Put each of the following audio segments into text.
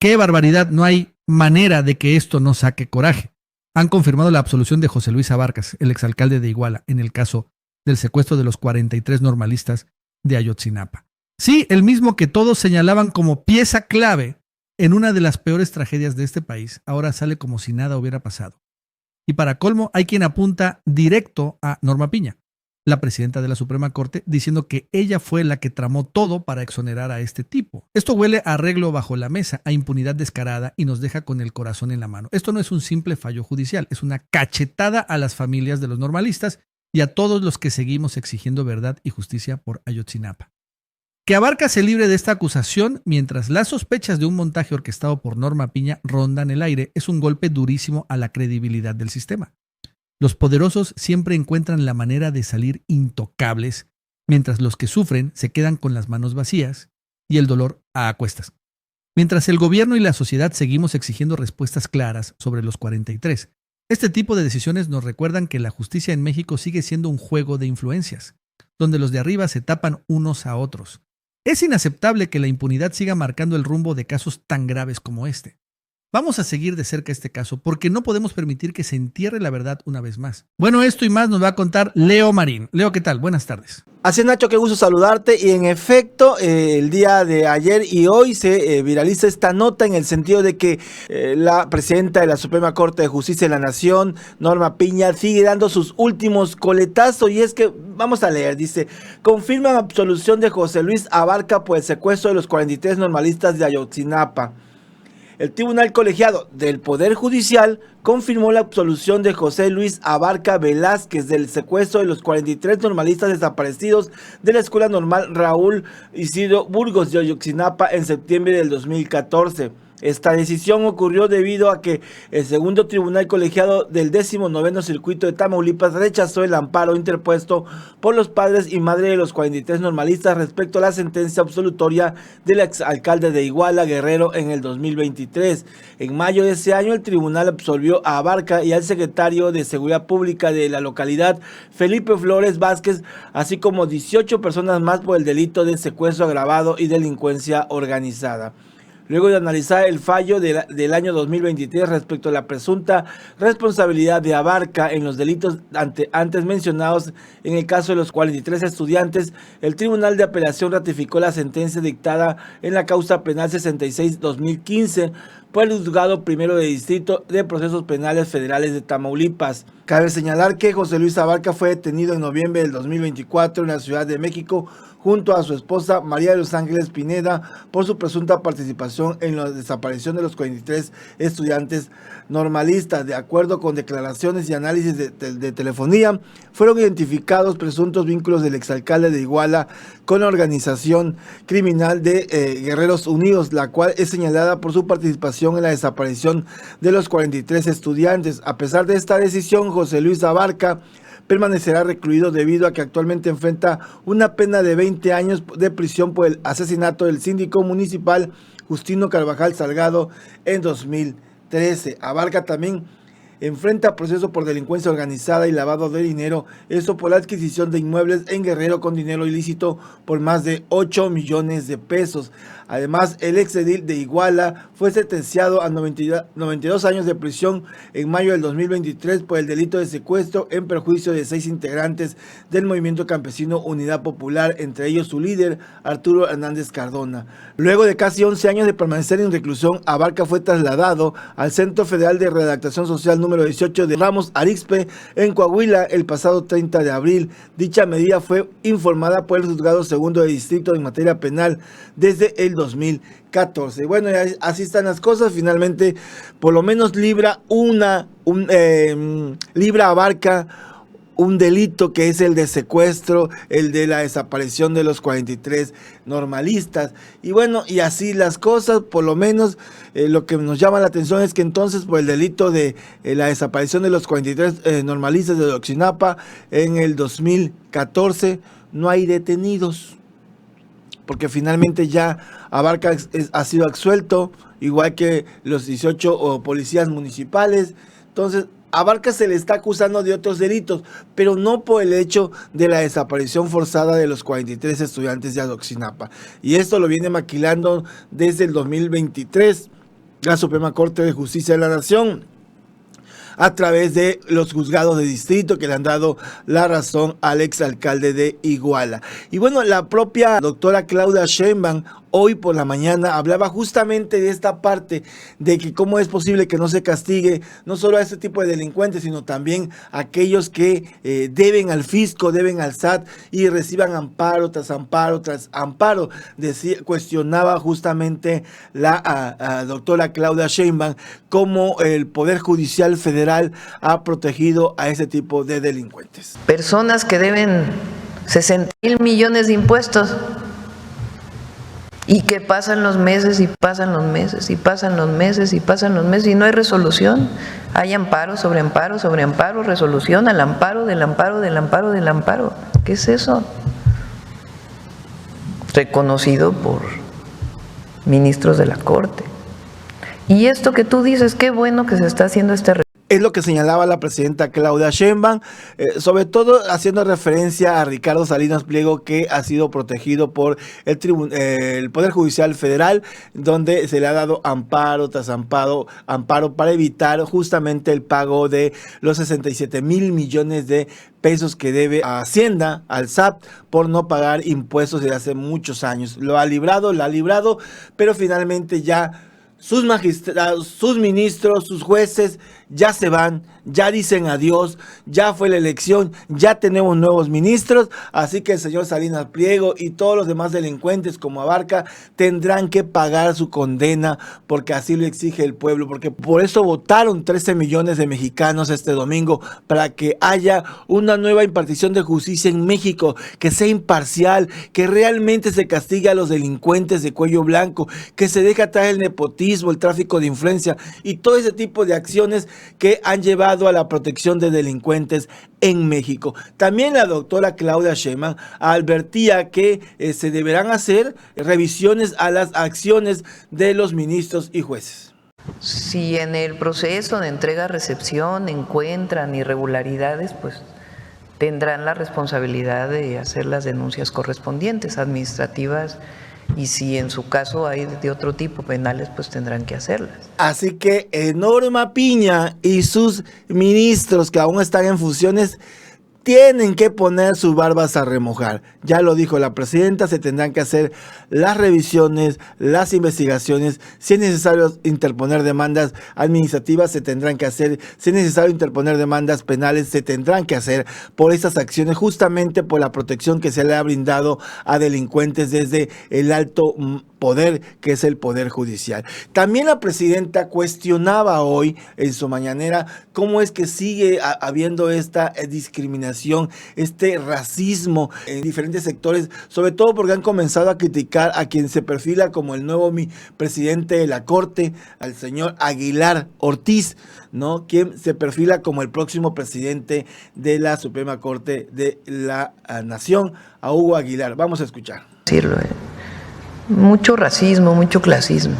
¡Qué barbaridad! No hay manera de que esto no saque coraje. Han confirmado la absolución de José Luis Abarcas, el exalcalde de Iguala, en el caso del secuestro de los 43 normalistas de Ayotzinapa. Sí, el mismo que todos señalaban como pieza clave en una de las peores tragedias de este país, ahora sale como si nada hubiera pasado. Y para colmo, hay quien apunta directo a Norma Piña, la presidenta de la Suprema Corte, diciendo que ella fue la que tramó todo para exonerar a este tipo. Esto huele a arreglo bajo la mesa, a impunidad descarada y nos deja con el corazón en la mano. Esto no es un simple fallo judicial, es una cachetada a las familias de los normalistas y a todos los que seguimos exigiendo verdad y justicia por Ayotzinapa. Que Abarca se libre de esta acusación mientras las sospechas de un montaje orquestado por Norma Piña rondan el aire es un golpe durísimo a la credibilidad del sistema. Los poderosos siempre encuentran la manera de salir intocables, mientras los que sufren se quedan con las manos vacías y el dolor a cuestas. Mientras el gobierno y la sociedad seguimos exigiendo respuestas claras sobre los 43. Este tipo de decisiones nos recuerdan que la justicia en México sigue siendo un juego de influencias, donde los de arriba se tapan unos a otros. Es inaceptable que la impunidad siga marcando el rumbo de casos tan graves como este. Vamos a seguir de cerca este caso porque no podemos permitir que se entierre la verdad una vez más. Bueno, esto y más nos va a contar Leo Marín. Leo, ¿qué tal? Buenas tardes. Así, Nacho, qué gusto saludarte. Y en efecto, el día de ayer y hoy se viraliza esta nota en el sentido de que la presidenta de la Suprema Corte de Justicia de la Nación, Norma Piña, sigue dando sus últimos coletazos. Y es que, vamos a leer, dice: confirman absolución de José Luis Abarca por el secuestro de los 43 normalistas de Ayotzinapa. El Tribunal Colegiado del Poder Judicial confirmó la absolución de José Luis Abarca Velázquez del secuestro de los 43 normalistas desaparecidos de la Escuela Normal Raúl Isidro Burgos de Ayotzinapa en septiembre del 2014. Esta decisión ocurrió debido a que el segundo tribunal colegiado del 19º Circuito de Tamaulipas rechazó el amparo interpuesto por los padres y madre de los 43 normalistas respecto a la sentencia absolutoria del exalcalde de Iguala, Guerrero, en el 2023. En mayo de ese año, el tribunal absolvió a Abarca y al secretario de Seguridad Pública de la localidad, Felipe Flores Vázquez, así como 18 personas más por el delito de secuestro agravado y delincuencia organizada. Luego de analizar el fallo del año 2023 respecto a la presunta responsabilidad de Abarca en los delitos antes mencionados en el caso de los 43 estudiantes, el Tribunal de Apelación ratificó la sentencia dictada en la causa penal 66-2015 por el Juzgado Primero de Distrito de Procesos Penales Federales de Tamaulipas. Cabe señalar que José Luis Abarca fue detenido en noviembre del 2024 en la Ciudad de México junto a su esposa María de los Ángeles Pineda por su presunta participación en la desaparición de los 43 estudiantes normalistas. De acuerdo con declaraciones y análisis de telefonía, fueron identificados presuntos vínculos del exalcalde de Iguala con la organización criminal de Guerreros Unidos, la cual es señalada por su participación en la desaparición de los 43 estudiantes. A pesar de esta decisión, José Luis Abarca permanecerá recluido debido a que actualmente enfrenta una pena de 20 años de prisión por el asesinato del síndico municipal Justino Carvajal Salgado en 2013. Abarca también enfrenta proceso por delincuencia organizada y lavado de dinero, eso por la adquisición de inmuebles en Guerrero con dinero ilícito por más de 8 millones de pesos. Además, el exedil de Iguala fue sentenciado a 92 años de prisión en mayo del 2023 por el delito de secuestro en perjuicio de 6 integrantes del movimiento campesino Unidad Popular, entre ellos su líder, Arturo Hernández Cardona. Luego de casi 11 años de permanecer en reclusión, Abarca fue trasladado al Centro Federal de Redactación Social número 18 de Ramos Arizpe, en Coahuila, el pasado 30 de abril. Dicha medida fue informada por el Juzgado Segundo de Distrito en materia penal desde el 2014. Bueno, así están las cosas. Finalmente, por lo menos libra Abarca un delito que es el de secuestro, el de la desaparición de los 43 normalistas. Y bueno, y así las cosas, por lo menos lo que nos llama la atención es que entonces por el delito de la desaparición de los 43 normalistas de Ayotzinapa en el 2014 no hay detenidos, porque finalmente ya Abarca ha sido absuelto, igual que los 18 policías municipales. Entonces, Abarca se le está acusando de otros delitos, pero no por el hecho de la desaparición forzada de los 43 estudiantes de Ayotzinapa. Y esto lo viene maquilando desde el 2023. la Suprema Corte de Justicia de la Nación, a través de los juzgados de distrito que le han dado la razón al exalcalde de Iguala. Y bueno, la propia doctora Claudia Sheinbaum hoy por la mañana hablaba justamente de esta parte de que cómo es posible que no se castigue no solo a este tipo de delincuentes, sino también a aquellos que deben al fisco, deben al SAT y reciban amparo tras amparo tras amparo. Cuestionaba justamente la doctora Claudia Sheinbaum cómo el Poder Judicial Federal ha protegido a ese tipo de delincuentes. Personas que deben 60,000 millones de impuestos y que pasan los meses y pasan los meses y pasan los meses y pasan los meses y no hay resolución. Hay amparo sobre amparo sobre amparo, resolución al amparo del amparo del amparo del amparo. ¿Qué es eso? Reconocido por ministros de la Corte. Y esto que tú dices, qué bueno que se está haciendo este. Es lo que señalaba la presidenta Claudia Sheinbaum, sobre todo haciendo referencia a Ricardo Salinas Pliego, que ha sido protegido por el Poder Judicial Federal, donde se le ha dado amparo tras amparo para evitar justamente el pago de los 67,000 millones de pesos que debe a Hacienda, al SAT, por no pagar impuestos desde hace muchos años. Lo ha librado, pero finalmente ya sus magistrados, sus ministros, sus jueces ya se van, ya dicen adiós, ya fue la elección, ya tenemos nuevos ministros, así que el señor Salinas Pliego y todos los demás delincuentes como Abarca tendrán que pagar su condena porque así lo exige el pueblo, porque por eso votaron 13 millones de mexicanos este domingo, para que haya una nueva impartición de justicia en México, que sea imparcial, que realmente se castigue a los delincuentes de cuello blanco, que se deje atrás el nepotismo, el tráfico de influencia y todo ese tipo de acciones que han llevado a la protección de delincuentes en México. También la doctora Claudia Sheinbaum advertía que se deberán hacer revisiones a las acciones de los ministros y jueces. Si en el proceso de entrega-recepción encuentran irregularidades, pues tendrán la responsabilidad de hacer las denuncias correspondientes, administrativas, y si en su caso hay de otro tipo penales, pues tendrán que hacerlas. Así que Norma Piña y sus ministros que aún están en funciones tienen que poner sus barbas a remojar. Ya lo dijo la presidenta, se tendrán que hacer las revisiones, las investigaciones. Si es necesario interponer demandas administrativas, se tendrán que hacer. Si es necesario interponer demandas penales, se tendrán que hacer por estas acciones, justamente por la protección que se le ha brindado a delincuentes desde el alto poder, que es el Poder Judicial. También la presidenta cuestionaba hoy en su mañanera cómo es que sigue habiendo esta discriminación, este racismo en diferentes sectores, sobre todo porque han comenzado a criticar a quien se perfila como el nuevo presidente de la Corte, al señor Aguilar Ortiz, ¿no? Quien se perfila como el próximo presidente de la Suprema Corte de la Nación, a Hugo Aguilar. Vamos a escuchar. Mucho racismo, mucho clasismo.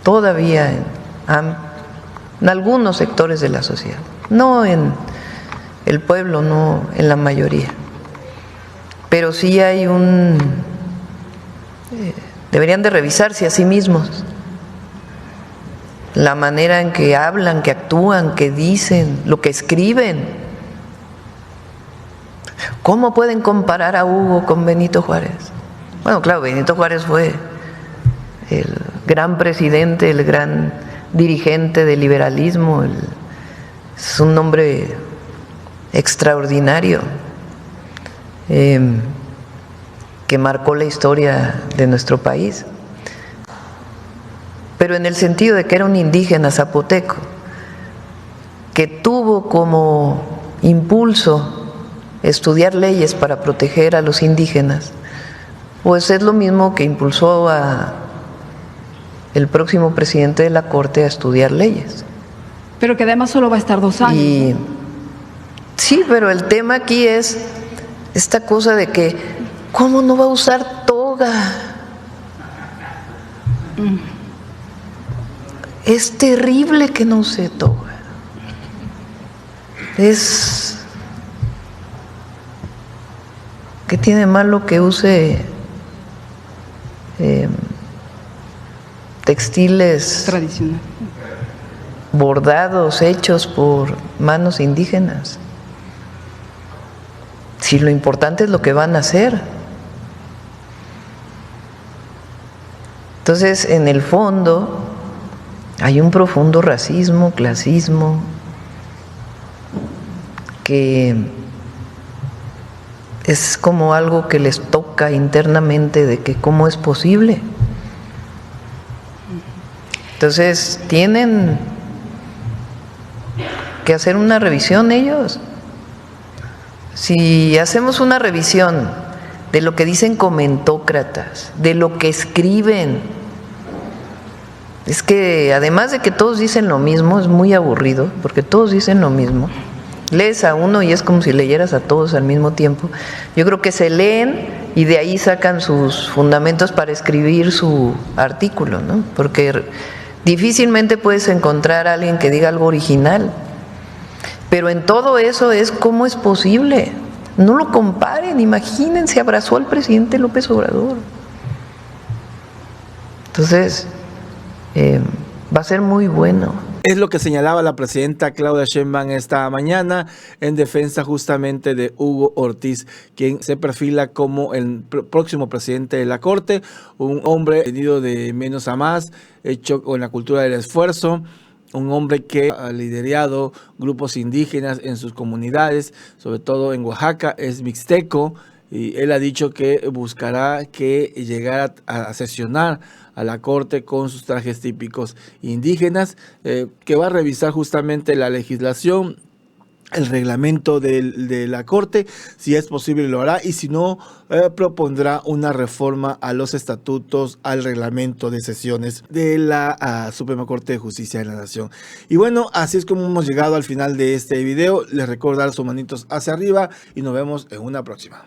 Todavía en algunos sectores de la sociedad. No en el pueblo, no en la mayoría. Pero sí hay deberían de revisarse a sí mismos. La manera en que hablan, que actúan, que dicen, lo que escriben. ¿Cómo pueden comparar a Hugo con Benito Juárez? Bueno, claro, Benito Juárez fue el gran presidente, el gran dirigente del liberalismo, es un hombre extraordinario que marcó la historia de nuestro país, pero en el sentido de que era un indígena zapoteco que tuvo como impulso estudiar leyes para proteger a los indígenas. Pues es lo mismo que impulsó a el próximo presidente de la Corte a estudiar leyes. Pero que además solo va a estar 2 años. Sí, pero el tema aquí es esta cosa de que, ¿cómo no va a usar toga? Es terrible que no use toga. ¿Qué tiene malo que use textiles Tradicional. bordados hechos por manos indígenas. Si lo importante es lo que van a hacer. Entonces, en el fondo, hay un profundo racismo, clasismo, que es como algo que les toca internamente de que cómo es posible. Entonces, tienen que hacer una revisión ellos. Si hacemos una revisión de lo que dicen comentócratas, de lo que escriben, es que además de que todos dicen lo mismo, es muy aburrido, porque todos dicen lo mismo. Lees a uno y es como si leyeras a todos al mismo tiempo. Yo creo que se leen y de ahí sacan sus fundamentos para escribir su artículo, ¿no? Porque difícilmente puedes encontrar a alguien que diga algo original. Pero en todo eso es cómo es posible. No lo comparen, imagínense, abrazó al presidente López Obrador. Entonces, va a ser muy bueno. Es lo que señalaba la presidenta Claudia Sheinbaum esta mañana en defensa justamente de Hugo Ortiz, quien se perfila como el próximo presidente de la Corte, un hombre venido de menos a más, hecho con la cultura del esfuerzo, un hombre que ha liderado grupos indígenas en sus comunidades, sobre todo en Oaxaca, es mixteco, y él ha dicho que buscará que llegara a sesionar a la Corte con sus trajes típicos indígenas, que va a revisar justamente la legislación, el reglamento de la Corte, si es posible lo hará, y si no, propondrá una reforma a los estatutos, al reglamento de sesiones de la Suprema Corte de Justicia de la Nación. Y bueno, así es como hemos llegado al final de este video. Les recuerdo dar sus manitos hacia arriba y nos vemos en una próxima.